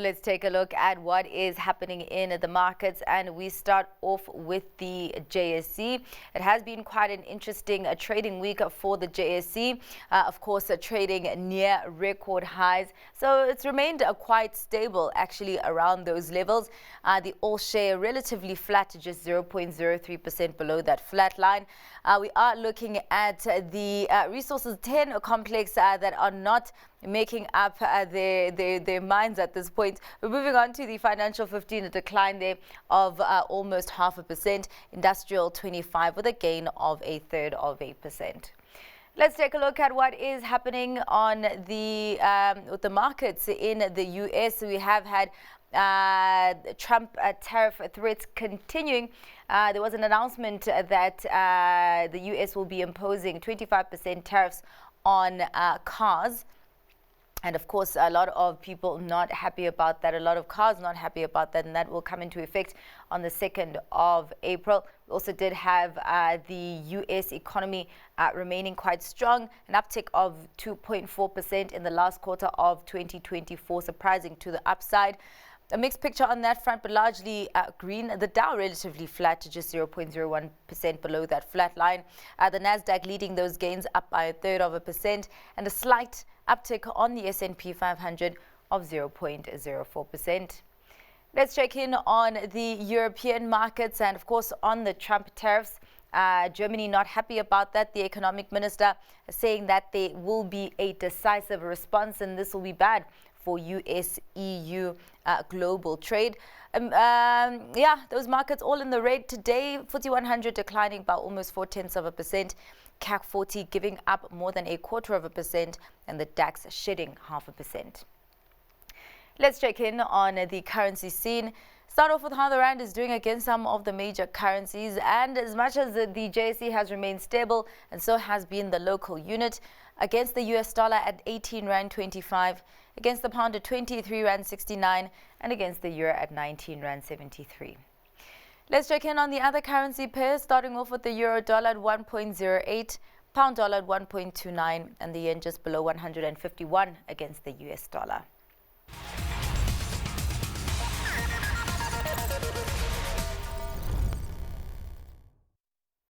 Well, let's take a look at what is happening in the markets, and we start off with the JSE. It has been quite an interesting trading week for the JSE. Of course, trading near record highs, so it's remained quite stable actually around those levels. The all share relatively flat, just 0.03% below that flat line. We are looking at the resources 10 complex that are not making up their minds at this point. We're moving on to the financial 15, a decline there of almost 0.5%. Industrial 25 with a gain of 0.33%. Let's take a look at what is happening on the with the markets in the US. We have had Trump tariff threats continuing. There was an announcement that the US will be imposing 25% tariffs on cars. And of course, a lot of people not happy about that, a lot of cars not happy about that, and that will come into effect on the 2nd of April. We also did have the US economy remaining quite strong, an uptick of 2.4% in the last quarter of 2024, surprising to the upside. A mixed picture on that front, but largely green. The Dow relatively flat to just 0.01% below that flat line. The Nasdaq leading those gains up by 1/3%, and a slight uptick on the S&P 500 of 0.04%. Let's check in on the European markets and, of course, on the Trump tariffs. Germany not happy about that. The economic minister saying that there will be a decisive response, and this will be bad for US-EU global trade. Those markets all in the red today. FTSE 100 declining by almost 0.4%. CAC 40 giving up more than 0.25%, and the DAX shedding 0.5%. Let's check in on the currency scene. Start off with how the rand is doing against some of the major currencies, and as much as the JSE has remained stable, and so has been the local unit, against the US dollar at 18 Rand 25, against the pound at 23 Rand 69, and against the euro at 19 Rand 73. Let's check in on the other currency pairs, starting off with the euro dollar at 1.08, pound dollar at 1.29, and the yen just below 151 against the US dollar.